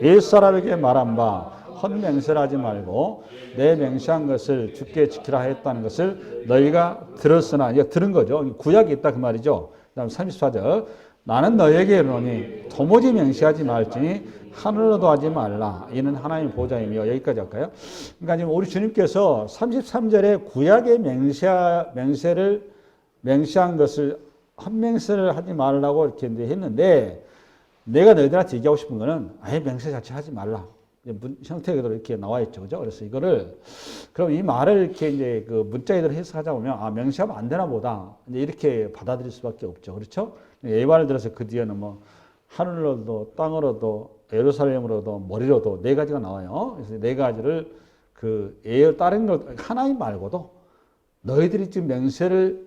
옛사람에게 말한 바 헛맹세를 하지 말고 내 맹세한 것을 주께 지키라 했다는 것을 너희가 들었으나, 이게 들은 거죠. 구약이 있다 그 말이죠. 그 다음 34절. 나는 너에게 이르노니 도무지 맹세하지 말지니 하늘로도 하지 말라. 이는 하나님의 보좌이며. 여기까지 할까요? 그러니까 지금 우리 주님께서 33절에 구약의 맹세한 것을 헛맹세를 하지 말라고 이렇게 했는데, 내가 너희들한테 얘기하고 싶은 거는 아예 맹세 자체 하지 말라. 형태가 이렇게 나와 있죠. 그죠? 그래서 이거를, 그럼 이 말을 이렇게 이제 그 문자에대로 해석하자 보면, 아, 맹세하면 안 되나 보다. 이제 이렇게 받아들일 수밖에 없죠. 그렇죠? 예반을 들어서 그 뒤에는 뭐, 하늘로도, 땅으로도, 예루살렘으로도, 머리로도 네 가지가 나와요. 그래서 네 가지를 다른 거, 하나님 말고도 너희들이 지금 맹세를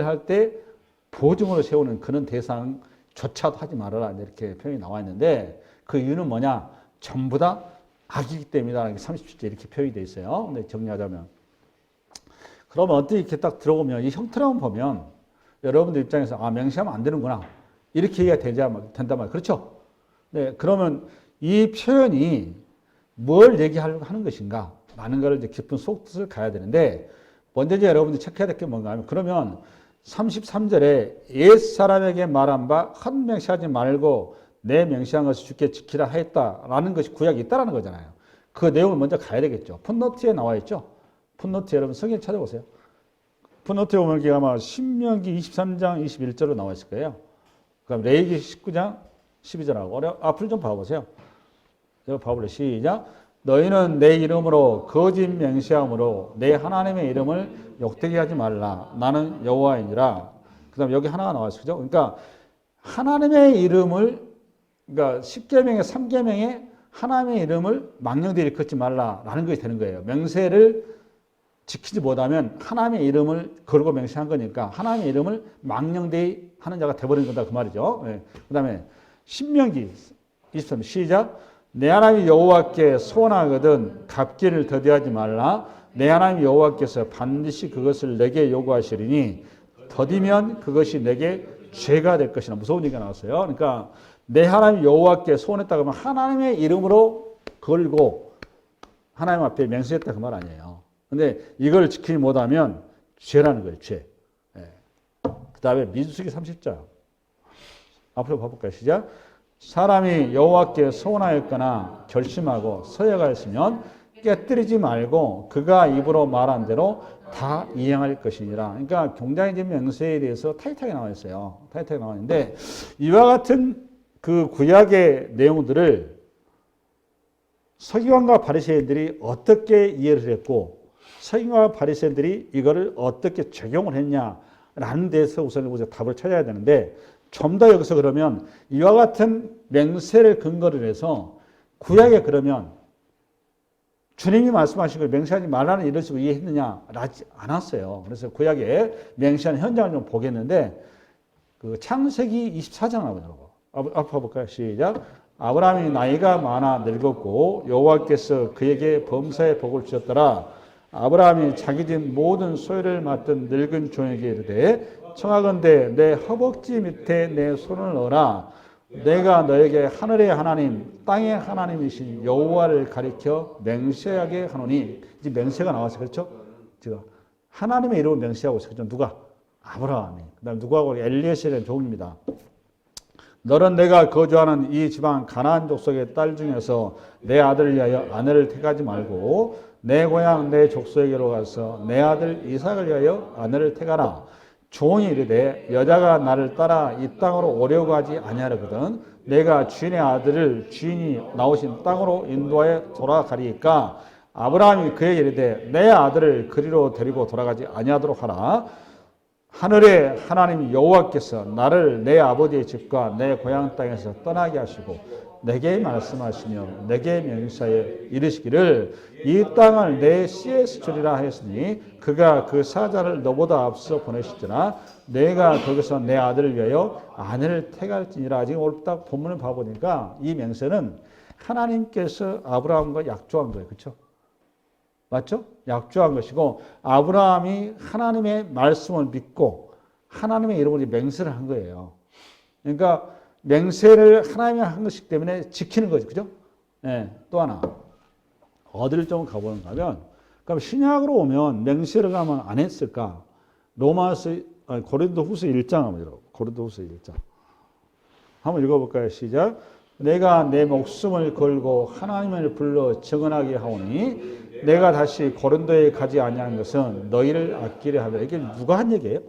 할 때 보증으로 세우는 그런 대상조차도 하지 말아라. 이렇게 표현이 나와 있는데, 그 이유는 뭐냐? 전부 다 악이기 때문이다. 30절에 이렇게 표현이 되어 있어요. 근데 정리하자면. 그러면 어떻게 이렇게 딱 들어오면, 이 형태로만 보면, 여러분들 입장에서, 아, 맹세하면 안 되는구나. 이렇게 얘기가 된단 말이에요. 그렇죠? 네, 그러면 이 표현이 뭘 얘기하려고 하는 것인가? 라는 걸 이제 깊은 속뜻을 가야 되는데, 먼저 이제 여러분들이 체크해야 될 게 뭔가 하면, 그러면 33절에 옛사람에게 말한 바 헛맹세하지 말고 내 맹세한 것을 주께 지키라 했다라는 것이 구약에 있다라는 거잖아요. 그 내용을 먼저 가야 되겠죠. 풋노트에 나와 있죠. 풋노트 여러분 성경 찾아보세요. 풋노트에 보면 이게 아마 신명기 23장 21절로 나와 있을 거예요. 그럼 레위기 19장 12절하고 앞을 좀 봐보세요. 이거 봐볼래요. 시작. 너희는 내 이름으로 거짓 맹세함으로 내 하나님의 이름을 욕되게 하지 말라. 나는 여호와이니라. 그 다음에 여기 하나가 나왔어요. 그죠? 그러니까 하나님의 이름을, 그러니까 10계명의 3계명에 하나님의 이름을 망령되이 일컫지 말라라는 것이 되는 거예요. 맹세를 지키지 못하면 하나님의 이름을 걸고 맹세한 거니까 하나님의 이름을 망령되이 하는 자가 돼버린 거다 그 말이죠. 네. 그 다음에 신명기 23절 시작. 내 하나님 여호와께 소원하거든 갚기를 더디하지 말라. 내 하나님 여호와께서 반드시 그것을 내게 요구하시리니 더디면 그것이 내게 죄가 될 것이나. 무서운 얘기가 나왔어요. 그러니까 내 하나님 여호와께 소원했다고 하면 하나님의 이름으로 걸고 하나님 앞에 맹세했다 그 말 아니에요. 근데 이걸 지키지 못하면 죄라는 거예요. 죄. 네. 그 다음에 민수기 30장 앞으로 봐볼까요? 시작. 사람이 여호와께 소원하였거나 결심하고 서약하였으면 깨뜨리지 말고 그가 입으로 말한 대로 다 이행할 것이니라. 그러니까 굉장히 맹세에 대해서 타이트하게 나와 있어요. 타이트하게 나와 있는데, 이와 같은 그 구약의 내용들을 서기관과 바리새인들이 어떻게 이해를 했고, 서기관과 바리새인들이 이거를 어떻게 적용을 했냐라는 데서 우선 우리가 답을 찾아야 되는데, 좀 더 여기서 그러면 이와 같은 맹세를 근거로 해서 구약에 그러면 주님이 말씀하신 걸 맹세하지 말라는 이런 식으로 이해했느냐? 라지 않았어요. 그래서 구약에 맹세하는 현장을 좀 보겠는데, 그 창세기 24장 나오더라고. 앞에 볼까요? 시작. 아브라함이 나이가 많아 늙었고 여호와께서 그에게 범사의 복을 주셨더라. 아브라함이 자기 집 모든 소유를 맡은 늙은 종에게 이르되 청하건대 내 허벅지 밑에 내 손을 넣어라. 내가 너에게 하늘의 하나님 땅의 하나님이신 여호와를 가리켜 맹세하게 하노니. 이제 맹세가 나왔어요. 그렇죠? 지금 하나님의 이름을 맹세하고 있어요. 그렇죠? 누가? 아브라함이. 그 다음에 누구하고? 엘리에셀의 종입니다. 너는 내가 거주하는 이 지방 가나안 족속의 딸 중에서 내 아들을 위하여 아내를 택하지 말고 내 고향 내 족속에게로 가서 내 아들 이삭을 위하여 아내를 택하라. 종이 이르되 여자가 나를 따라 이 땅으로 오려고 하지 아니하거든 내가 주인의 아들을 주인이 나오신 땅으로 인도하여 돌아가리까. 아브라함이 그에게 이르되 내 아들을 그리로 데리고 돌아가지 아니하도록 하라. 하늘의 하나님 여호와께서 나를 내 아버지의 집과 내 고향 땅에서 떠나게 하시고 내게 말씀하시며 내게 명시하여 이르시기를 이 땅을 내 씨에서 주리라 하였으니 그가 그 사자를 너보다 앞서 보내시더라. 내가 거기서 내 아들을 위하여 아내를 택할지니라. 지금 오늘 딱 본문을 봐보니까 이 맹세는 하나님께서 아브라함과 약조한 거예요. 그렇죠? 맞죠? 약조한 것이고 아브라함이 하나님의 말씀을 믿고 하나님의 이름으로 맹세를 한 거예요. 그러니까 맹세를 하나님이 한 것이기 때문에 지키는 거죠. 그죠? 예, 또 하나. 어디를 좀 가보는가 하면, 그럼 신약으로 오면 맹세를 하면 안 했을까? 고린도후서 1장 한번 읽어. 고린도후서 1장. 한번 읽어볼까요? 시작. 내가 내 목숨을 걸고 하나님을 불러 증언하게 하오니 내가 다시 고린도에 가지 아니한 것은 너희를 아끼려 하며. 이게 누가 한 얘기예요?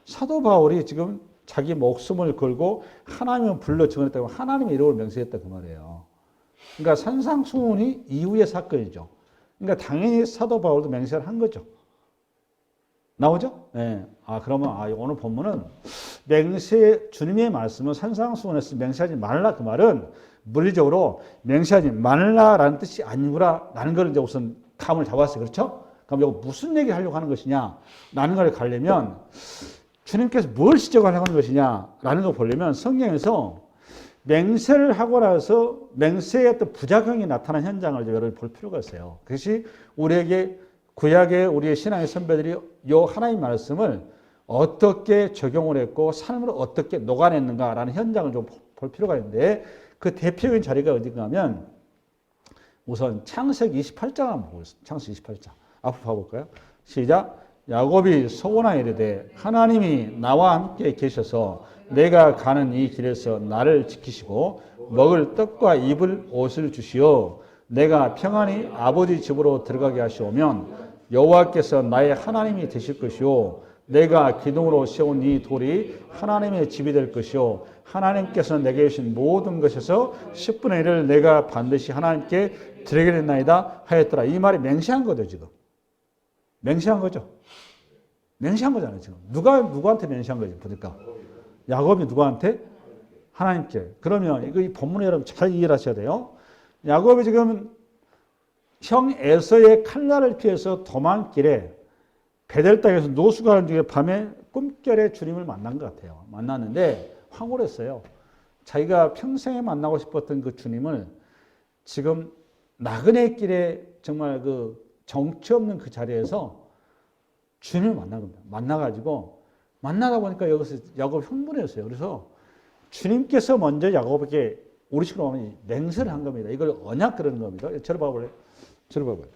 사도 바울이 지금 자기 목숨을 걸고 하나님을 불러 증언했다고 하나님의 이름을 맹세했다 그 말이에요. 그러니까 산상수훈이 이후의 사건이죠. 그러니까 당연히 사도 바울도 맹세를 한 거죠. 나오죠? 네. 그러면 오늘 본문은 맹세, 주님의 말씀은 산상수훈에서 맹세하지 말라 그 말은 물리적으로 맹세하지 말라라는 뜻이 아니구나라는 걸 이제 우선 감을 잡았어요. 그렇죠? 그럼 이거 무슨 얘기를 하려고 하는 것이냐? 라는 걸 가려면 주님께서 뭘 지적하려고 하는 것이냐라는 걸 보려면 성경에서 맹세를 하고 나서 맹세의 어떤 부작용이 나타난 현장을 여러분이 볼 필요가 있어요. 그것이 우리에게 구약의 우리의 신앙의 선배들이 이 하나님의 말씀을 어떻게 적용을 했고 삶으로 어떻게 녹아냈는가라는 현장을 좀 볼 필요가 있는데 그 대표적인 자리가 어딘가 하면 우선 창세기 28장 한번 보겠습니다. 창세기 28장. 앞으로 봐볼까요? 시작. 야곱이 소원하여 이르되 하나님이 나와 함께 계셔서 내가 가는 이 길에서 나를 지키시고 먹을 떡과 입을 옷을 주시어 내가 평안히 아버지 집으로 들어가게 하시오면 여호와께서 나의 하나님이 되실 것이요 내가 기둥으로 세운 이 돌이 하나님의 집이 될 것이요 하나님께서 내게 주신 모든 것에서 10분의 1을 내가 반드시 하나님께 드리게 됐나이다 하였더라. 이 말이 맹세한 거죠. 지금 맹세한 거죠. 맹세한 거잖아요. 지금 누구한테 맹세한 거지 보니까 야곱이 누구한테? 하나님께. 그러면 이거 이 본문에 여러분 잘 이해를 하셔야 돼요. 야곱이 지금 형 에서의 칼날을 피해서 도망길에 베델 땅에서 노숙하는 중에 밤에 꿈결에 주님을 만난 것 같아요. 만났는데 황홀했어요. 자기가 평생에 만나고 싶었던 그 주님을 지금 나그네 길에 정말 그 정처 없는 그 자리에서 주님을 만난 겁니다. 만나가지고 만나다 보니까 여기서 야곱이 흥분했어요. 그래서 주님께서 먼저 야곱에게 우리 식으로 하면 맹세를 한 겁니다. 이걸 언약 그러는 겁니다. 저를 봐볼래요? 저를 봐봐요.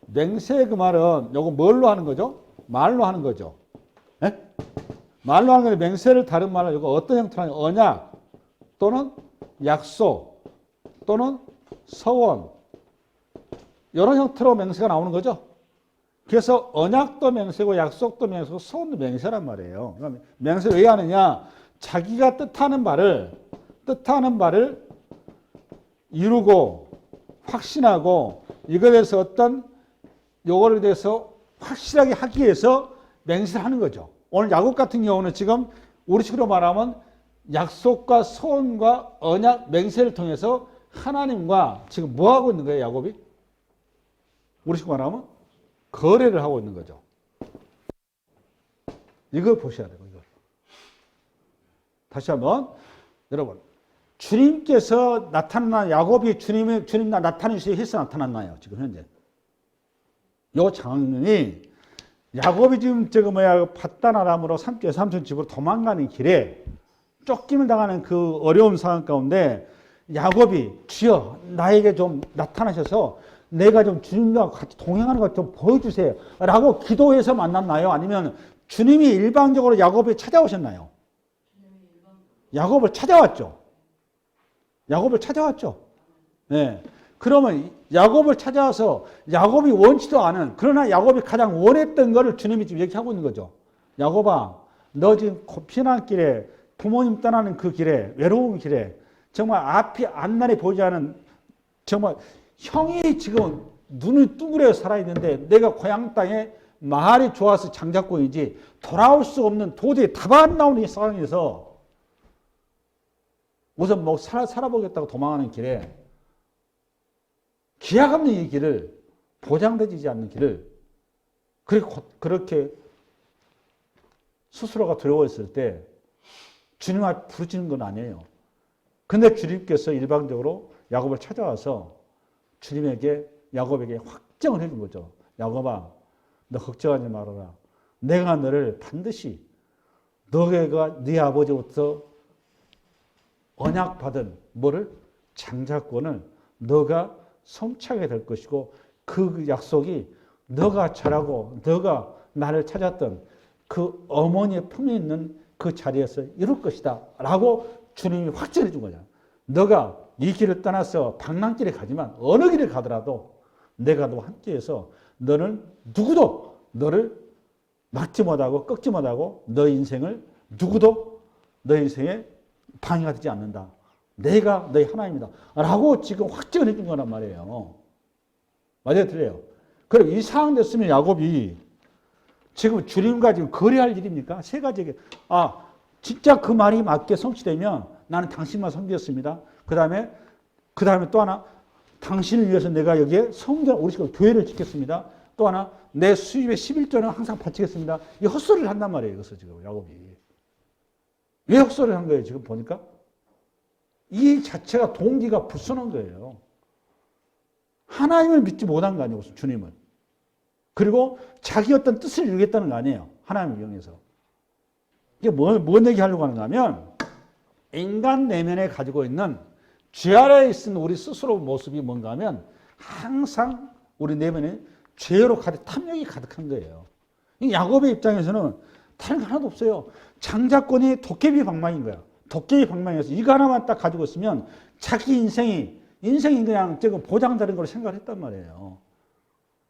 맹세 그 말은 요거 뭘로 하는 거죠? 말로 하는 거죠. 네? 말로 하는 건데 맹세를 다른 말로 이거 어떤 형태로 하냐? 언약 또는 약속 또는 서원 이런 형태로 맹세가 나오는 거죠. 그래서 언약도 맹세고 약속도 맹세고 서원도 맹세란 말이에요. 그러니까 맹세를 왜 하느냐? 자기가 뜻하는 바를 이루고 확신하고 이거에 대해서 어떤 요거에 대해서 확실하게 하기 위해서 맹세를 하는 거죠. 오늘 야곱 같은 경우는 지금 우리식으로 말하면 약속과 소원과 언약 맹세를 통해서 하나님과 지금 뭐 하고 있는 거예요, 야곱이? 우리식으로 말하면 거래를 하고 있는 거죠. 이걸 보셔야 돼요, 이걸. 다시 한번 여러분, 주님께서 나타난 야곱이 주님 나타나시기 위해서 나타났나요? 지금 현재. 요 장면이 야곱이 지금 밧단 아람으로 삼촌 집으로 도망가는 길에 쫓김을 당하는 그 어려운 상황 가운데 야곱이 주여 나에게 좀 나타나셔서 내가 좀 주님과 같이 동행하는 것 좀 보여주세요 라고 기도해서 만났나요? 아니면 주님이 일방적으로 야곱이 찾아오셨나요? 야곱을 찾아왔죠. 야곱을 찾아왔죠. 네. 그러면 야곱을 찾아와서 야곱이 원치도 않은 그러나 야곱이 가장 원했던 것을 주님이 지금 얘기하고 있는 거죠. 야곱아 너 지금 피난길에 부모님 떠나는 그 길에 외로운 길에 정말 앞이 앞날이 보이지 않은 정말 형이 지금 눈을 둥그려 살아있는데 내가 고향 땅에 말이 좋아서 장자권이지 돌아올 수 없는 도저히 답 안 나오는 이 상황에서 우선 뭐 살아보겠다고 도망하는 길에 기약 없는 이 길을 보장되지 않는 길을 그렇게 스스로가 두려워했을 때 주님 앞에 부르짖는 건 아니에요. 근데 주님께서 일방적으로 야곱을 찾아와서 야곱에게 확정을 해준 거죠. 야곱아, 너 걱정하지 말아라. 내가 너를 반드시 너가 네 아버지부터 언약받은 뭐를? 장자권을 너가 성취하게 될 것이고 그 약속이 너가 잘하고 너가 나를 찾았던 그 어머니의 품에 있는 그 자리에서 이룰 것이다 라고 주님이 확정해 준 거잖아. 너가 이 길을 떠나서 방랑길에 가지만 어느 길을 가더라도 내가 너와 함께해서 너는 누구도 너를 막지 못하고 꺾지 못하고 너 인생을 누구도 너 인생에 방해가 되지 않는다. 내가 너희 하나님이다. 라고 지금 확정을 해준 거란 말이에요. 맞아요? 틀려요? 그럼 이 상황 됐으면 야곱이 지금 주님과 지금 거래할 일입니까? 세 가지. 진짜 그 말이 맞게 성취되면 나는 당신만 섬기겠습니다. 그 다음에 또 하나, 당신을 위해서 내가 여기에 성전, 우리 집 교회를 짓겠습니다. 또 하나, 내 수입의 11조는 항상 바치겠습니다. 이 헛소리를 한단 말이에요. 여기서 지금 야곱이. 왜 헛소리를 한 거예요? 지금 보니까? 이 자체가 동기가 불순한 거예요. 하나님을 믿지 못한 거 아니에요. 주님을. 그리고 자기 어떤 뜻을 이루겠다는 거 아니에요. 하나님을 이용해서. 이게 뭔 얘기 하려고 하는가 하면 인간 내면에 가지고 있는 죄 아래에 있는 우리 스스로 모습이 뭔가 하면 항상 우리 내면에 죄로 탐욕이 가득한 거예요. 야곱의 입장에서는 다른 거 하나도 없어요. 장자권이 도깨비 방망인 거야. 도깨비 방망이에서 이거 하나만 딱 가지고 있으면 자기 인생이 그냥 지금 보장되는 걸 생각을 했단 말이에요.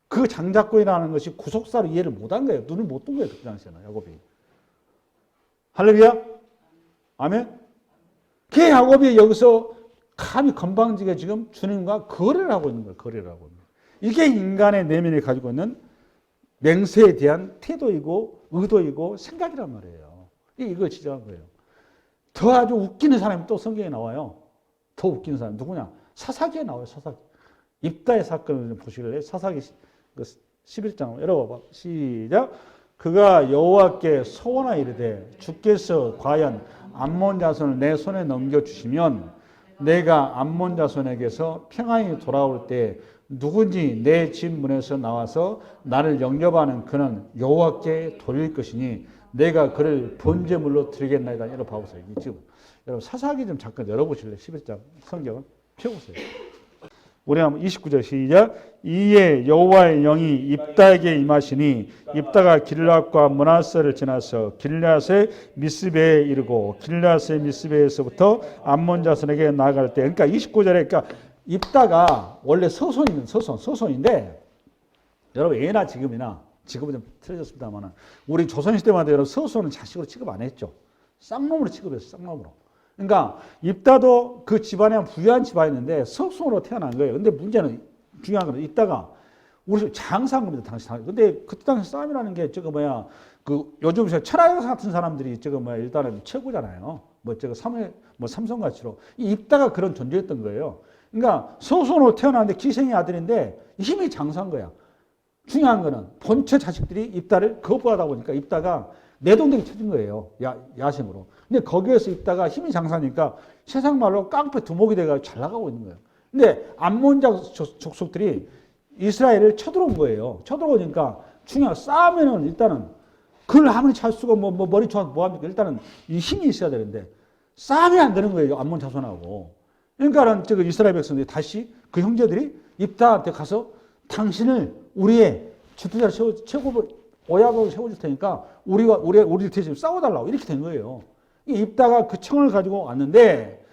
그 장자권이라는 것이 구속사로 이해를 못한 거예요. 눈을 못 뜬 거예요. 그 당시에는 야곱이. 할렐루야? 아멘? 그 야곱이 여기서 감히 건방지게 지금 주님과 거래를 하고 있는 거예요. 거래를 하고 있는 거예요. 이게 인간의 내면에 가지고 있는 맹세에 대한 태도이고 의도이고 생각이란 말이에요. 이걸 지적한 거예요. 더 아주 웃기는 사람이 또 성경에 나와요. 더 웃기는 사람 누구냐? 사사기에 나와요. 사사기. 입다의 사건을 좀 보시길래 사사기 11장 열어봐봐. 시작. 그가 여호와께 소원하여 이르되 주께서 과연 암몬 자손을 내 손에 넘겨주시면 내가 암몬 자손에게서 평안히 돌아올 때 누군지 내 집 문에서 나와서 나를 영접하는 그는 여호와께 돌릴 것이니 내가 그를 번제물로 드리겠나이다. 이렇게 봐보세요. 지금 여러분 사사기 좀 잠깐 열어보실래요? 11장 성경을 펴보세요. 우리 한번 29절 시작. 이에 여호와의 영이 입다에게 임하시니 입다가 길앗과 므낫세를 지나서 길앗의 미스베에 이르고 길앗의 미스베에서부터 암몬 자손에게 나아갈 때, 그러니까 29절에 그러니까 입다가 원래 서손인데 여러분 예나 지금은 좀 틀어졌습니다만 우리 조선시대마다 여러분 서손은 자식으로 취급 안 했죠. 쌍놈으로 취급했어요. 쌍놈으로. 그러니까 입다도 그 집안에 부유한 집안이었는데 서손으로 태어난 거예요. 근데 문제는 중요한 건 입다가 우리 장사한 겁니다. 당시. 근데 그때 당시 싸움이라는 게 요즘 천하여사 같은 사람들이 일단은 최고잖아요. 삼성가치로 이 입다가 그런 존재였던 거예요. 그러니까 서손으로 태어났는데 기생의 아들인데 힘이 장사한 거야. 중요한 거는 본체 자식들이 입다를 거부하다 보니까 입다가 내동댕이 쳐진 거예요. 야심으로. 근데 거기에서 입다가 힘이 장사니까 세상 말로 깡패 두목이 돼가지고 잘 나가고 있는 거예요. 근데 암몬 족속들이 이스라엘을 쳐들어온 거예요. 쳐들어오니까 중요한 싸우면은 일단은 그걸 아무리 잘 쓰고 머리 좋아서 뭐합니까? 일단은 이 힘이 있어야 되는데 싸우면 안 되는 거예요. 암몬 자손하고. 그러니까는 이스라엘 백성들이 다시 그 형제들이 입다한테 가서 당신을 우리의 지도자를 오야복을 세워줄 테니까 우리를 대신 싸워달라고 이렇게 된 거예요. 입다가 그 청을 가지고 왔는데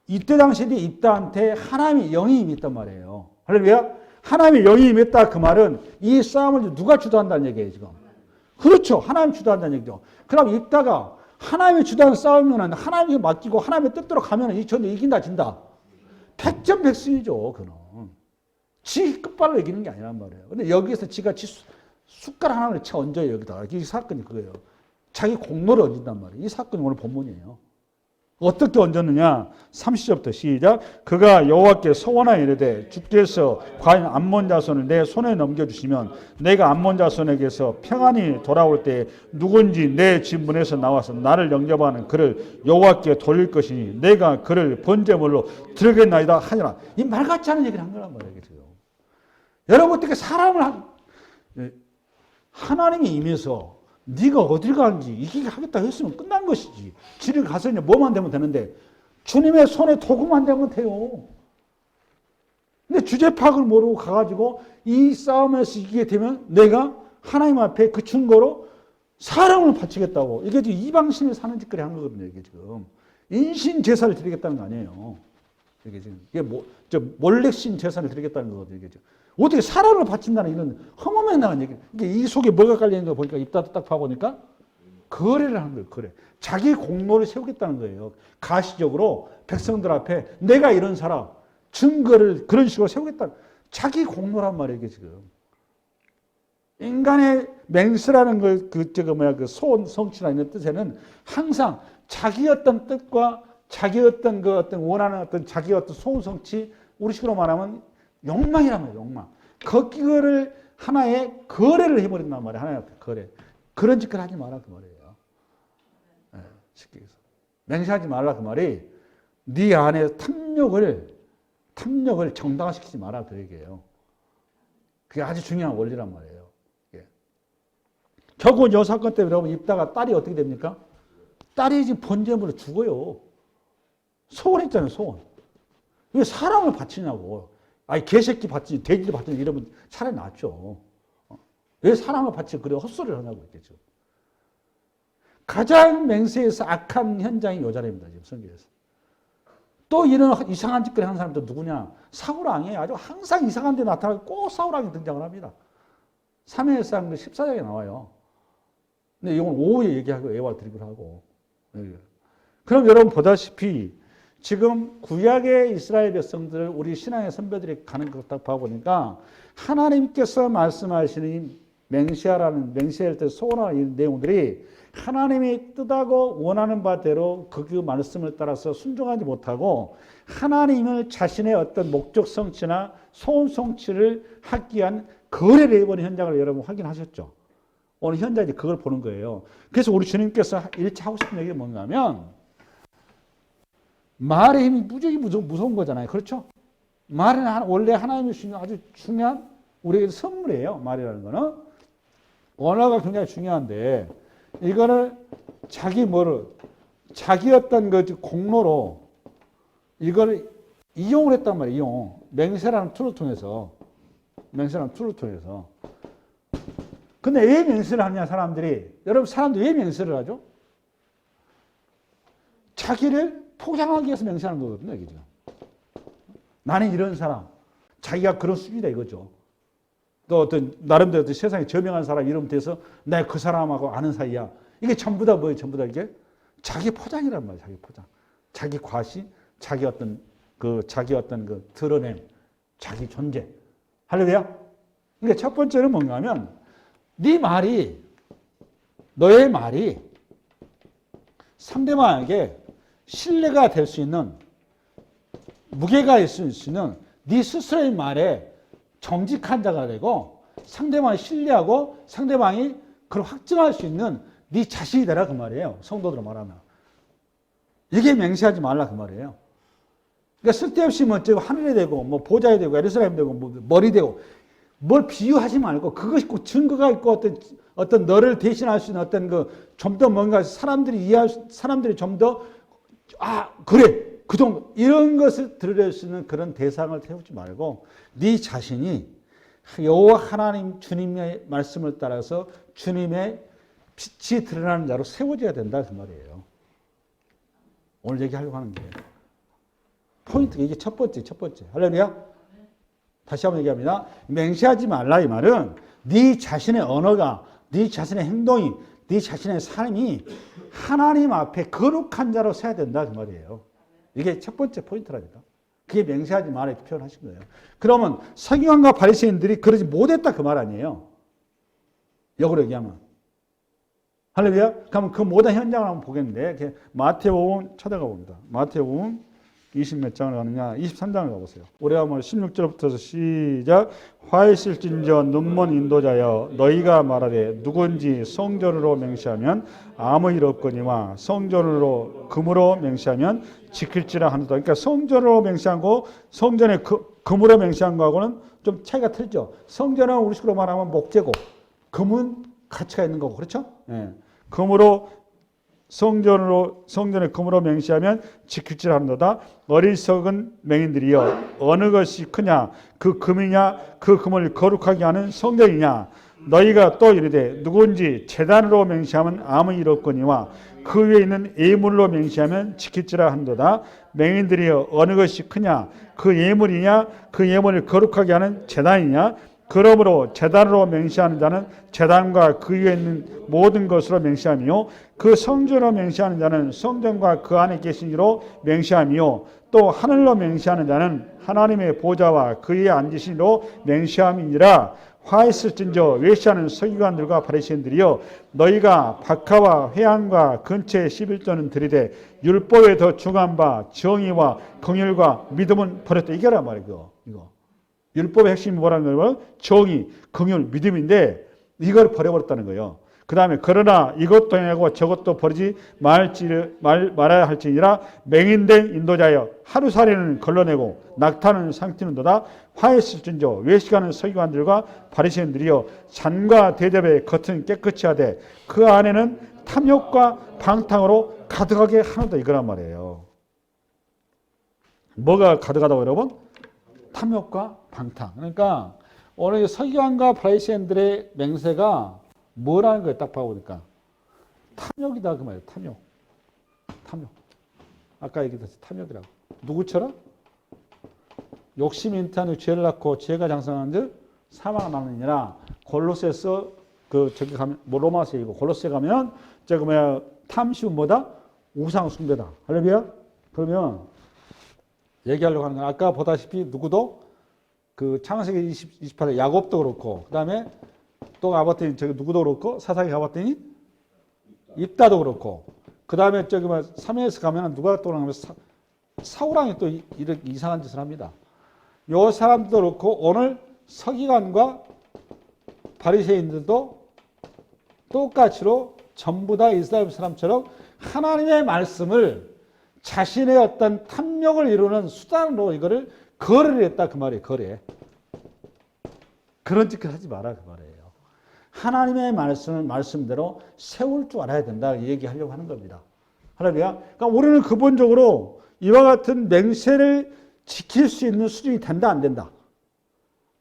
이때 당시에 입다한테 하나님의 영이 임했단 말이에요. 할렐루야? 하나님의 영이 임했다 그 말은 이 싸움을 누가 주도한다는 얘기예요 지금. 그렇죠. 하나님 주도한다는 얘기죠. 그럼 입다가 하나님이 주도하는 싸움이면 하나님이 맡기고 하나님의 뜻대로 가면 이 전쟁 이긴다 진다. 백전백승이죠. 그는. 지 끝발로 이기는 게 아니란 말이에요. 근데 여기에서 지가 숟가락 하나를 채 얹어요 여기다가. 이 사건이 그거예요. 자기 공로를 얹는단 말이에요. 이 사건이 오늘 본문이에요. 어떻게 얹었느냐? 30절부터 시작. 그가 여호와께 소원하여 이르되 주께서 과연 암몬 자손을 내 손에 넘겨주시면 내가 암몬 자손에게서 평안히 돌아올 때 누군지 내 집 문에서 나와서 나를 영접하는 그를 여호와께 돌릴 것이니 내가 그를 번제물로 드리겠나이다 하니라. 이 말 같지 않은 얘기를 한 거란 말이에요. 지금. 여러분 어떻게 사람을 하나님이 임해서 네가 어딜 가는지 이기게 하겠다 했으면 끝난 것이지. 지를 가서 이제 뭐만 되면 되는데 주님의 손에 도구만 되면 돼요. 근데 주제 파악을 모르고 가가지고 이 싸움에서 이기게 되면 내가 하나님 앞에 그 증거로 사랑을 바치겠다고. 이게 지금 이방신을 사는 짓거리 한 거거든요. 이게 지금. 인신 제사를 드리겠다는 거 아니에요. 이게 지금. 이게 몰렉신 제사를 드리겠다는 거거든요. 이게 지금. 어떻게 사랑을 바친다는 이런 허무맹 나간 얘기. 이게 이 속에 뭐가 깔려있는 거 보니까 입 딱 파보니까 거래를 하는 거예요. 거래. 자기 공로를 세우겠다는 거예요. 가시적으로 백성들 앞에 내가 이런 사람, 증거를 그런 식으로 세우겠다. 자기 공로란 말이에요. 이게 지금. 인간의 맹세라는 그 소원 성취나 있는 뜻에는 항상 자기 어떤 뜻과 자기 어떤 그 어떤 원하는 어떤 자기 어떤 소원 성취, 우리식으로 말하면 욕망이란 말이에요. 욕망. 그거를 하나의 거래를 해버린단 말이에요. 하나의 거래. 그런 짓을 하지 마라 그 말이에요. 네, 쉽게 해서 맹세하지 말라 그 말이 네 안에 탐욕을 정당화시키지 마라 그 얘기예요. 그게 아주 중요한 원리란 말이에요. 결국 이 사건 때문에 여러분 입다가 딸이 어떻게 됩니까? 딸이 지금 번제물로 죽어요. 소원했잖아요, 소원. 왜 사랑을 바치냐고. 아니, 개새끼 바치지, 돼지를 바치지, 이러면 차라리 낫죠. 왜 사랑을 바치고 그래 헛소리를 하냐고, 있겠죠. 가장 맹세에서 악한 현장이 여자랍니다, 지금 성경에서. 또 이런 이상한 짓거리 하는 사람도 누구냐? 사울왕이에요. 아주 항상 이상한 데 나타나고 꼭 사울왕이 등장을 합니다. 3회상 14장에 나와요. 근데 이건 오후에 얘기하고 애와 드립을 하고. 그럼 여러분 보다시피 지금 구약의 이스라엘 백성들을 우리 신앙의 선배들이 가는 것 딱 봐보니까 하나님께서 말씀하시는 맹세할 때 소원하는 이 내용들이 하나님이 뜻하고 원하는 바대로 그 말씀을 따라서 순종하지 못하고 하나님을 자신의 어떤 목적 성취나 소원 성취를 하기 위한 거래를 해버린 현장을 여러분 확인하셨죠? 오늘 현장이 그걸 보는 거예요. 그래서 우리 주님께서 1차 하고 싶은 얘기가 뭔가 하면 말의 힘이 무지하게 무서운 거잖아요. 그렇죠? 말은 원래 하나님이 주신 아주 중요한 우리에게 선물이에요. 말이라는 거는. 언어가 굉장히 중요한데 이거를 자기 어떤 그 공로로 이걸 이용을 했단 말이에요. 이용. 맹세라는 툴을 통해서. 근데 왜 맹세를 하냐, 사람들이. 여러분, 사람들이 왜 맹세를 하죠? 자기를 포장하기 위해서 맹세하는 거거든요, 이게 지금. 나는 이런 사람. 자기가 그런 수준이다, 이거죠. 또 어떤, 나름대로 세상에 저명한 사람 이름 돼서 내가 그 사람하고 아는 사이야. 이게 전부 다 뭐예요, 전부 다 이게? 자기 포장이란 말이에요, 자기 포장. 자기 과시, 자기 어떤 그 드러냄, 자기 존재. 할렐루야? 그러니까 첫 번째는 뭔가 하면, 너의 말이 상대방에게 신뢰가 될 수 있는, 무게가 있을 수 있는 네 스스로의 말에 정직한 자가 되고 상대방을 신뢰하고 상대방이 그걸 확증할 수 있는 네 자신이 되라 그 말이에요. 성도들로 말하면. 이게 맹세하지 말라 그 말이에요. 그러니까 쓸데없이 뭐 하늘에 되고 뭐 보좌에 되고 예루살렘 되고 뭐 머리 되고 뭘 비유하지 말고 그것이 꼭 증거가 있고 어떤 너를 대신할 수 있는 어떤 그 좀 더 뭔가 사람들이 좀 더 그래 그 정도 이런 것을 드러낼 수 있는 그런 대상을 세우지 말고 네 자신이 여호와 하나님 주님의 말씀을 따라서 주님의 빛이 드러나는 자로 세워져야 된다 그 말이에요. 오늘 얘기하려고 하는 게 포인트 이게 첫 번째 할렐루야. 다시 한번 얘기합니다. 맹세하지 말라 이 말은 네 자신의 언어가 네 자신의 행동이 네 자신의 삶이 하나님 앞에 거룩한 자로 서야 된다 그 말이에요. 이게 첫 번째 포인트라니까. 그게 맹세하지 말라 이렇게 표현하신 거예요. 그러면 서기관과 바리새인들이 그러지 못했다 그 말 아니에요. 역으로 얘기하면. 할렐루야. 그러면 그 모든 현장을 한번 보겠는데 마태복음 찾아가 봅니다. 마태복음 20몇 장을 가느냐? 23장을 가보세요. 우리 한번 16절부터 시작. 화 있을진저 눈먼 인도자여 너희가 말하되 누군지 성전으로 맹세하면 아무 일 없거니와 성전으로 금으로 맹세하면 지킬지라 하노라. 그러니까 성전으로 맹세한 거 성전에 금으로 맹세한 거하고는 좀 차이가 틀리죠. 성전은 우리식으로 말하면 목재고 금은 가치가 있는 거고 그렇죠? 예. 금으로 성전에 금으로 맹세하면 지킬지라 하는도다. 어리석은 맹인들이여 어느 것이 크냐 그 금이냐 그 금을 거룩하게 하는 성전이냐 너희가 또 이르되 누구든지 제단으로 맹세하면 아무 일 없거니와 그 위에 있는 예물로 맹세하면 지킬지라 한도다. 맹인들이여 어느 것이 크냐 그 예물이냐 그 예물을 거룩하게 하는 제단이냐 그러므로 제단으로 맹세하는 자는 제단과 그 위에 있는 모든 것으로 맹세하며 그 성전으로 맹세하는 자는 성전과 그 안에 계신 이로 맹세하며 또 하늘로 맹세하는 자는 하나님의 보좌와 그 위에 앉으신 이로 맹세함이니라. 화했을진저 외시하는 서기관들과 바리새인들이여 너희가 박하와 회양과 근처의 11조는 들이되 율법에 더 중한 바 정의와 긍휼과 믿음은 버렸다. 이게란 말이에요. 이거. 율법의 핵심이 뭐라는 거예요? 정의, 긍휼, 믿음인데 이걸 버려버렸다는 거예요. 그 다음에 그러나 이것도 행하고 저것도 버리지 말아야 할지니라. 맹인된 인도자여 하루살이는 걸러내고 낙타는 상티는도다. 화했을진저 외식하는 서기관들과 바리새인들이여 잔과 대접의 겉은 깨끗이 하되 그 안에는 탐욕과 방탕으로 가득하게 하는다. 이거란 말이에요. 뭐가 가득하다고 여러분? 탐욕과 방탕. 그러니까 오늘 서기관과 바리새인들의 맹세가 뭐라는 거예요? 딱 봐보니까 탐욕이다 그 말이에요. 탐욕. 아까 얘기했듯이 탐욕이라고. 누구처럼? 욕심이 인태하는 죄를 낳고 죄가 장성한들 사망을 막느니라. 골로새서 저기 가면 로마서에 이고 골로새 가면 저기 탐심은 뭐다? 우상 숭배다. 할렐루야. 그러면 얘기하려고 하는 건 아까 보다시피 누구도 창세기 28에 야곱도 그렇고 그다음에 또 가봤더니 저기 누구도 그렇고 사사기 가봤더니 입다도 그렇고 그다음에 저기 3회에서 가면 누가 또 나가면 사울왕이 또 이렇게 이상한 짓을 합니다. 요 사람도 그렇고 오늘 서기관과 바리새인들도 똑같이로 전부 다 이스라엘 사람처럼 하나님의 말씀을 자신의 어떤 탐욕을 이루는 수단으로 이거를 거래를 했다 그 말이에요. 거래. 그런 짓을 하지 마라 그 말이에요. 하나님의 말씀을 말씀대로 세울 줄 알아야 된다 얘기하려고 하는 겁니다. 할렐루야. 그러니까 우리는 근본적으로 이와 같은 맹세를 지킬 수 있는 수준이 된다 안 된다?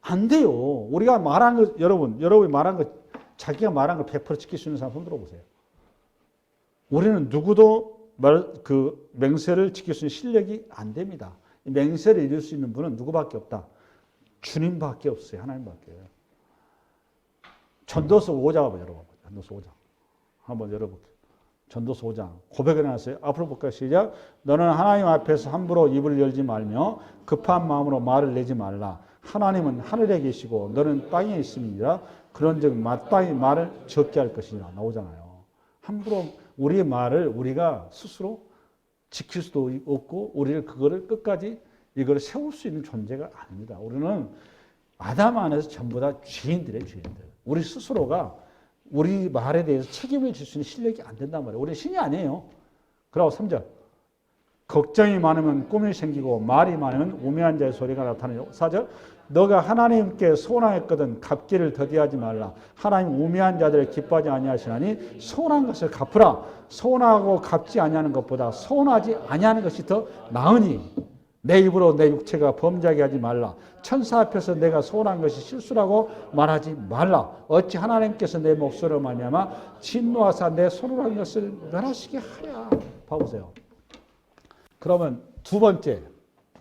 안 돼요. 우리가 말한 거 여러분이 말한 거 자기가 말한 거 100% 지킬 수 있는 사람 손 들어보세요. 우리는 누구도 맹세를 지킬 수 있는 실력이 안 됩니다. 맹세를 이룰 수 있는 분은 누구밖에 없다. 주님밖에 없어요. 하나님밖에. 전도서 5장 한번 열어봐요. 전도서 5장. 한번 열어볼게요. 전도서 5장. 고백을 해놨어요. 앞으로 볼까요? 시작. 너는 하나님 앞에서 함부로 입을 열지 말며 급한 마음으로 말을 내지 말라. 하나님은 하늘에 계시고 너는 땅에 있음이니라. 그런즉 마땅히 말을 적게 할 것이니라. 나오잖아요. 함부로 우리의 말을 우리가 스스로 지킬 수도 없고 우리를 그거를 끝까지 이걸 세울 수 있는 존재가 아닙니다. 우리는 아담 안에서 전부 다 죄인들이에요. 죄인들. 우리 스스로가 우리 말에 대해서 책임을 질 수 있는 실력이 안 된단 말이에요. 우리 신이 아니에요. 그리고 3절. 걱정이 많으면 꿈이 생기고 말이 많으면 우매한 자의 소리가 나타나요. 4절. 너가 하나님께 소원하였거든 갚기를 더디하지 말라. 하나님 우매한 자들을 기뻐하지 아니하시나니 소원한 것을 갚으라. 소원하고 갚지 아니하는 것보다 소원하지 아니하는 것이 더 나으니 내 입으로 내 육체가 범죄하게 하지 말라. 천사 앞에서 내가 소원한 것이 실수라고 말하지 말라. 어찌 하나님께서 내 목소리로 말미암아 진노하사 내 손으로 한 것을 멸하시게 하랴. 봐보세요. 그러면 두 번째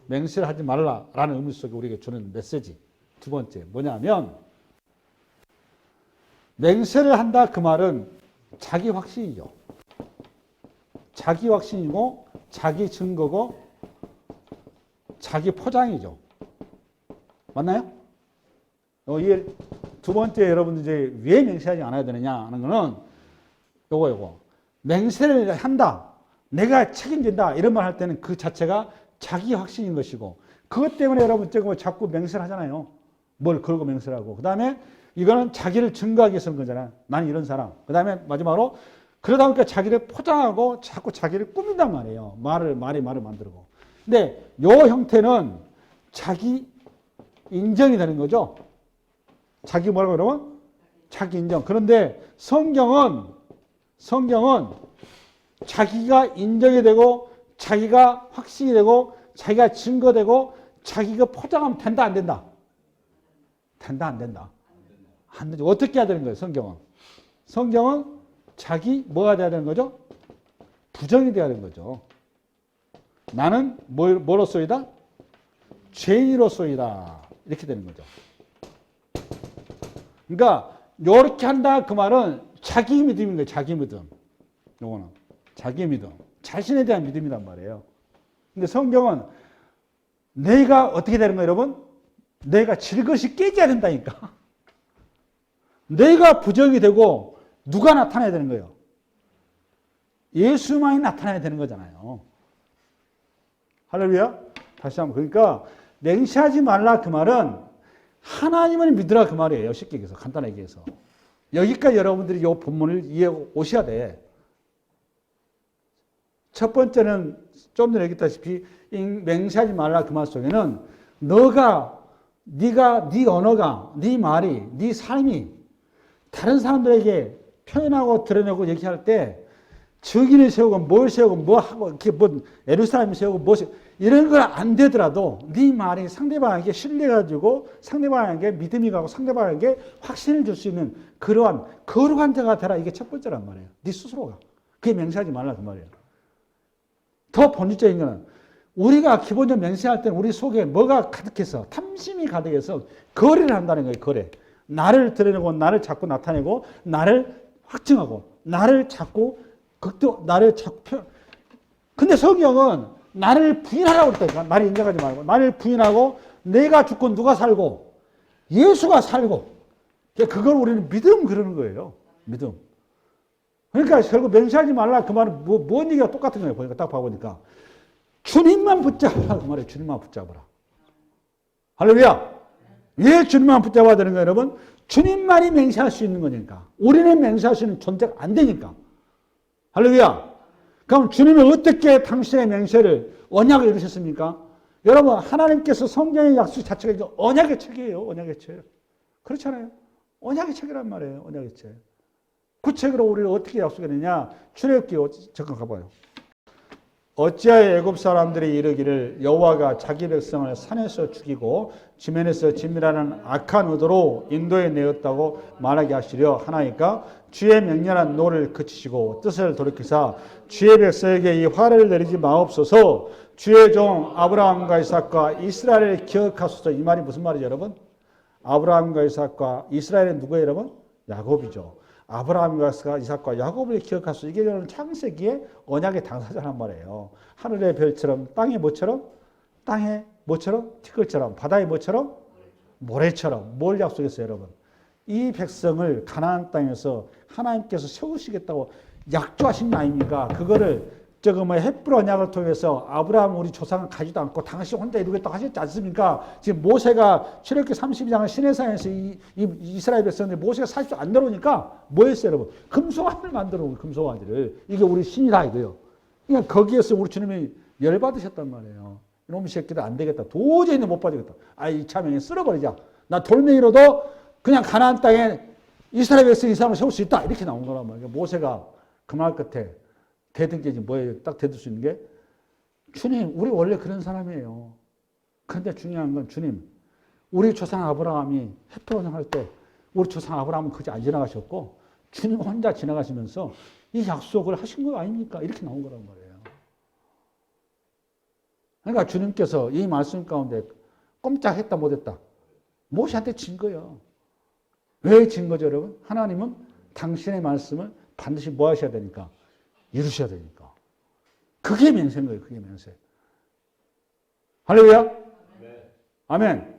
맹세를 하지 말라라는 의미 속에 우리에게 주는 메시지. 두 번째 뭐냐면 맹세를 한다 그 말은 자기 확신이죠. 자기 확신이고 자기 증거고 자기 포장이죠. 맞나요? 이 두 번째 여러분 이제 왜 맹세하지 않아야 되느냐 하는 거는 요거 맹세를 한다. 내가 책임진다. 이런 말 할 때는 그 자체가 자기 확신인 것이고 그것 때문에 여러분 자꾸 맹세를 하잖아요. 뭘 걸고 맹세를 하고. 그 다음에 이거는 자기를 증거하기 위해서 한 거잖아. 나는 이런 사람. 그 다음에 마지막으로 그러다 보니까 자기를 포장하고 자꾸 자기를 꾸민단 말이에요. 말을 만들고. 근데 요 형태는 자기 인정이 되는 거죠. 자기 뭐라고 그러면? 자기 인정. 그런데 성경은 자기가 인정이 되고 자기가 확신이 되고 자기가 증거되고 자기가 포장하면 된다 안 된다? 된다 안 된다? 안 되죠. 어떻게 해야 되는 거예요? 성경은 자기 뭐가 돼야 되는 거죠? 부정이 돼야 되는 거죠. 나는 뭐로소이다? 죄인으로소이다. 이렇게 되는 거죠. 그러니까 이렇게 한다 그 말은 자기 믿음인 거예요. 자기 믿음. 요거는 자기 믿음. 자신에 대한 믿음이란 말이에요. 근데 성경은 내가 어떻게 되는 거예요, 여러분? 내가 질것이 깨져야 된다니까. 내가 부정이 되고 누가 나타나야 되는 거예요? 예수만이 나타나야 되는 거잖아요. 할렐루야. 다시 한번. 그러니까 맹세하지 말라 그 말은 하나님을 믿으라 그 말이에요. 쉽게 얘기해서 간단하게 얘기해서. 여기까지 여러분들이 이 본문을 이해 오셔야 돼. 첫 번째는 좀 전에 얘기했다시피 맹세하지 말라 그 말 속에는 네가 네 언어가 네 말이 네 삶이 다른 사람들에게 표현하고 드러내고 얘기할 때 증인을 세우고 뭘 세우고 뭐 하고 이렇게 뭐 예루살렘을 세우고 뭐 이런 걸 안 되더라도 네 말이 상대방에게 신뢰가 주고 상대방에게 믿음이 가고 상대방에게 확신을 줄 수 있는 그러한 거룩한 자가 되라. 이게 첫 번째란 말이에요. 네 스스로가. 그게 맹세하지 말라 그 말이에요. 더 본질적인 거는 우리가 기본적으로 맹세할 때는 우리 속에 뭐가 가득해서 탐심이 가득해서 거래를 한다는 거예요. 거래. 나를 드러내고 나를 자꾸 나타내고 나를 확증하고 나를 자꾸 나를 자꾸 근데 성경은 나를 부인하라고 그랬다니까. 나를 인정하지 말고 나를 부인하고 내가 죽고 누가 살고 예수가 살고 그걸 우리는 믿음 그러는 거예요. 믿음. 그러니까 결국 맹세하지 말라 그 말은 뭔 얘기가 똑같은 거예요. 보니까 딱 봐보니까 주님만 붙잡으라 그 말이에요. 주님만 붙잡으라. 할렐루야. 왜 주님만 붙잡아야 되는 거예요, 여러분? 주님만이 맹세할 수 있는 거니까. 우리는 맹세할 수 있는 존재가 안 되니까. 할렐루야. 그럼 주님은 어떻게 당신의 맹세를 언약을 이루셨습니까? 여러분 하나님께서 성경의 약속 자체가 언약의 책이에요. 언약의 책. 그렇잖아요. 언약의 책이란 말이에요. 언약의 책. 그 책으로 우리를 어떻게 약속했느냐. 출애굽기 잠깐 가봐요. 어찌하여 애굽 사람들이 이르기를 여호와가 자기 백성을 산에서 죽이고 지면에서 진멸하는 악한 의도로 인도해 내었다고 말하게 하시려 하나이까 주의 명령한 노를 그치시고 뜻을 돌이키사 주의 백성에게 이 화를 내리지 마옵소서. 주의 종 아브라함과 이삭과 이스라엘을 기억하소서. 이 말이 무슨 말이죠, 여러분? 아브라함과 이삭과 이스라엘은 누구예요, 여러분? 야곱이죠. 아브라함과 이삭과 야곱을 기억하소서. 이게 저는 창세기의 언약의 당사자란 말이에요. 하늘의 별처럼 땅의 뭐처럼? 땅의 뭐처럼? 티끌처럼. 바다의 뭐처럼? 모래처럼. 뭘 약속했어요, 여러분? 이 백성을 가나안 땅에서 하나님께서 세우시겠다고 약조하신 거 아닙니까? 그거를 헤브론 언약을 통해서 아브라함 우리 조상은 가지도 않고 당신 혼자 이루겠다고 하셨지 않습니까? 지금 모세가 출애굽기 32장을 시내산에서 이스라엘 백성들 모세가 40조 안 내려오니까 뭐 했어요, 여러분? 금송아지를 만들어 놓은 금송아지를. 이게 우리 신이다 이거요. 그러니까 거기에서 우리 주님이 열받으셨단 말이에요. 이놈의 새끼들 안 되겠다. 도저히 못 빠지겠다. 이 차명에 쓸어버리자. 나 돌멩이로도 그냥 가나안 땅에 이스라엘 백성 이 사람을 세울 수 있다. 이렇게 나온 거란 말이에요. 모세가 그 말 끝에 대등께지 뭐예요? 딱 대들 수 있는 게 주님, 우리 원래 그런 사람이에요. 그런데 중요한 건 주님, 우리 조상 아브라함이 헤브론 할 때 우리 조상 아브라함은 그저 안 지나가셨고 주님 혼자 지나가시면서 이 약속을 하신 거 아닙니까? 이렇게 나온 거란 말이에요. 그러니까 주님께서 이 말씀 가운데 꼼짝했다 못했다. 모세한테 진 거예요. 왜 진 거죠, 여러분? 하나님은 당신의 말씀을 반드시 뭐 하셔야 되니까? 이루셔야 되니까. 그게 맹세인 거예요. 그게 맹세. 할렐루야. 아멘.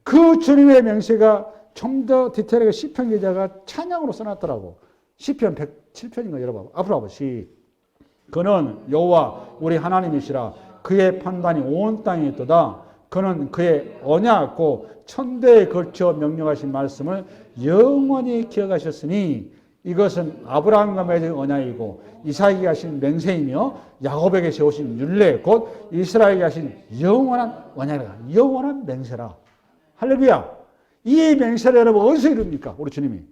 그 주님의 맹세가 좀 더 디테일하게 시편 기자가 찬양으로 써놨더라고. 시편 107편인가 열어봐. 앞으로 와봐. 그는 여호와 우리 하나님이시라. 그의 판단이 온 땅에 있도다. 그는 그의 언약고 천대에 걸쳐 명령하신 말씀을 영원히 기억하셨으니 이것은 아브라함과 맺은 언약이고 이삭에게 하신 맹세이며 야곱에게 세우신 율례 곧 이스라엘에게 하신 영원한 언약이라. 영원한 맹세라. 할렐루야. 이 맹세를 여러분 어디서 이룹니까? 우리 주님이.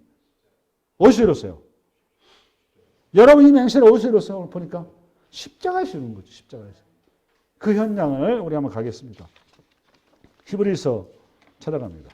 어디서 이뤘어요? 여러분 이 맹세를 어디서 이뤘어요? 오늘 보니까 십자가에서 이룬 거죠. 십자가에서. 그 현장을 우리 한번 가겠습니다. 히브리서 찾아갑니다.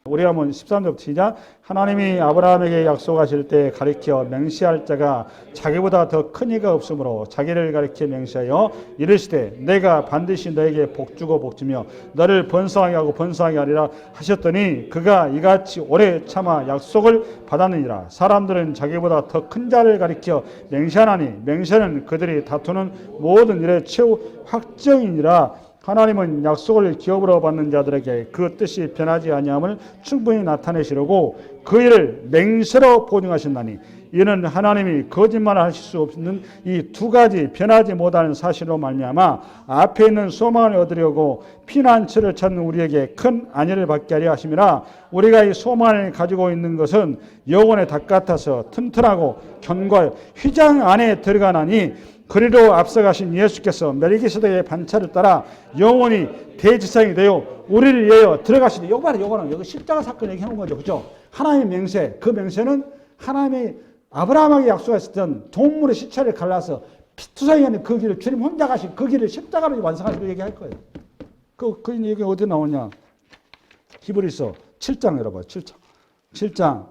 우리 한번 13절부터 시작. 하나님이 아브라함에게 약속하실 때 가리켜 맹세할 자가 자기보다 더 큰 이가 없으므로 자기를 가리켜 맹세하여 이르시되 내가 반드시 너에게 복주고 복주며 너를 번성하게 하고 번성하게 하리라 하셨더니 그가 이같이 오래 참아 약속을 받았느니라. 사람들은 자기보다 더 큰 자를 가리켜 맹세하나니 맹세는 그들이 다투는 모든 일의 최후 확정이니라. 하나님은 약속을 기업으로 받는 자들에게 그 뜻이 변하지 아니함을 충분히 나타내시려고 그 일을 맹세로 보증하신다니 이는 하나님이 거짓말을 하실 수 없는 이 두 가지 변하지 못하는 사실로 말미암아 앞에 있는 소망을 얻으려고 피난처를 찾는 우리에게 큰 안위를 받게 하려 하심이라. 우리가 이 소망을 가지고 있는 것은 영혼의 닭 같아서 튼튼하고 견고하여 휘장 안에 들어가나니 그리로 앞서가신 예수께서 멜기세덱의 반차를 따라 영원히 대지상이 되어 우리를 위하여 들어가시되 요거는 여기 십자가 사건 얘기하는 거죠. 그죠? 하나님의 맹세, 그 맹세는 하나님의 아브라함에게 약속했던 동물의 시체를 갈라서 피투성이 하는 그 길을 주님 혼자 가신 그 길을 십자가로 완성하시고 얘기할 거예요. 그 얘기 어디 나오냐? 히브리서 7장 열어봐요. 7장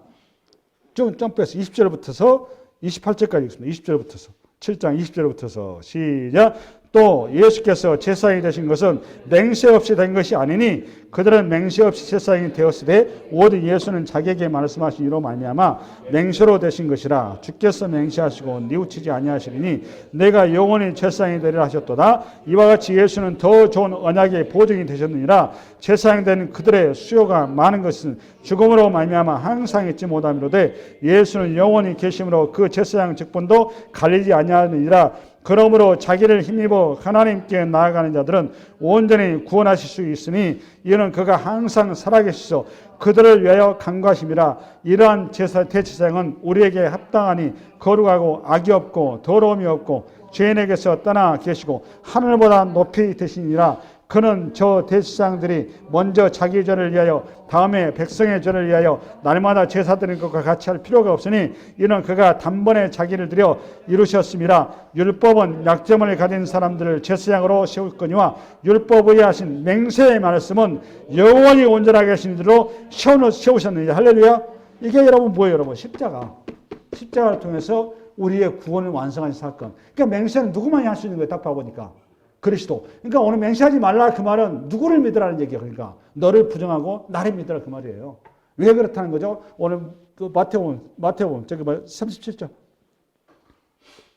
좀 점프해서 20절부터서 28절까지 읽습니다. 20절부터서 7장 20절부터서 시작. 또 예수께서 제사장이 되신 것은 맹세 없이 된 것이 아니니 그들은 맹세 없이 제사장이 되었으되 오직 예수는 자기에게 말씀하신 이로 말미암아 맹세로 되신 것이라. 주께서 맹세하시고 뉘우치지 아니하시리니 내가 영원히 제사장이 되리라 하셨도다. 이와 같이 예수는 더 좋은 언약의 보증이 되셨느니라. 제사장 된 그들의 수요가 많은 것은 죽음으로 말미암아 항상 잊지 못함이로되 예수는 영원히 계심으로 그 제사장 직분도 갈리지 아니하느니라. 그러므로 자기를 힘입어 하나님께 나아가는 자들은 온전히 구원하실 수 있으니 이는 그가 항상 살아계시소 그들을 위하여 간과하심이라. 이러한 대제사장은 우리에게 합당하니 거룩하고 악이 없고 더러움이 없고 죄인에게서 떠나 계시고 하늘보다 높이 되시니라. 그는 저 대제사장들이 먼저 자기 죄를 위하여 다음에 백성의 죄를 위하여 날마다 제사 드리는 것과 같이 할 필요가 없으니 이는 그가 단번에 자기를 들여 이루셨음이라. 율법은 약점을 가진 사람들을 제사장으로 세웠거니와 율법의 하신 맹세의 말씀은 영원히 온전하게 하신 이들로 세우셨느니라. 할렐루야. 이게 여러분 뭐예요? 여러분 십자가를 통해서 우리의 구원을 완성하신 사건. 그러니까 맹세는 누구만이 할 수 있는 거예요? 딱 봐보니까 그리스도. 그러니까 오늘 맹세하지 말라 그 말은 누구를 믿으라는 얘기예요. 그러니까 너를 부정하고 나를 믿으라 그 말이에요. 왜 그렇다는 거죠? 오늘 그 마태복음 저기 37절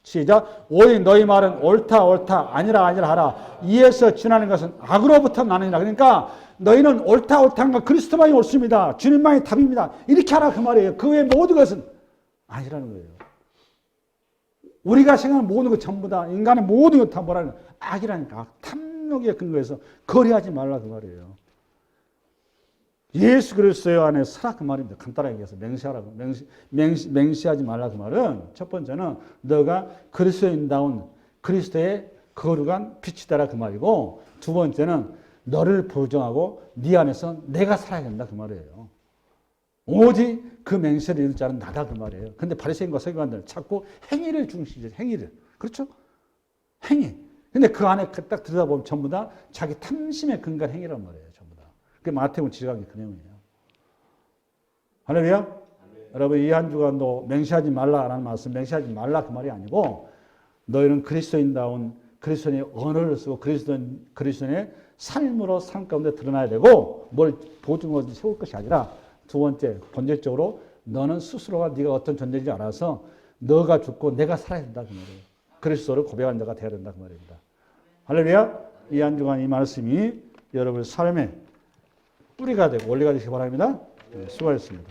시작. 오직 너희 말은 옳다 아니라 하라. 이에서 지나는 것은 악으로부터 나느니라. 그러니까 너희는 옳다는 건 그리스도만이 옳습니다. 주님만이 답입니다. 이렇게 하라 그 말이에요. 그 외 모든 것은 아니라는 거예요. 우리가 생각하는 모든 것 전부 다 인간의 모든 것 다 뭐라는 거예요? 악이라니까. 탐욕에 근거해서 거래하지 말라 그 말이에요. 예수 그리스도 안에 살아 그 말입니다. 간단하게 얘기해서 맹세하라고. 맹세하지 말라 그 말은 첫 번째는 너가 그리스도인다운 그리스도의 거룩한 빛이 되라 그 말이고 두 번째는 너를 보정하고 네 안에서 내가 살아야 된다 그 말이에요. 오직 그 맹세를 이룰 자는 나다 그 말이에요. 근데 바리새인과 서기관들은 자꾸 행위를 중시해요. 행위를. 그렇죠? 행위. 근데 그 안에 딱 들여다보면 전부 다 자기 탐심에 근거한 행위란 말이에요. 전부 다. 그게 마태복음 지적한 게 그 내용이에요. 할렐루야? 여러분 이 한 주간도 맹세하지 말라라는 말씀, 맹세하지 말라 그 말이 아니고 너희는 그리스도인다운 그리스도인의 언어를 쓰고 그리스도인의 삶으로 삶 가운데 드러나야 되고 뭘 보증으로 세울 것이 아니라 두 번째, 본질적으로 너는 스스로가 네가 어떤 존재인지 알아서 너가 죽고 내가 살아야 된다 그 말이에요. 그리스도를 고백하는 자가 되어야 된다 그 말입니다. 할렐루야. 이 한 주간 이 말씀이 여러분의 삶의 뿌리가 되고 원리가 되시기 바랍니다. 네, 수고하셨습니다.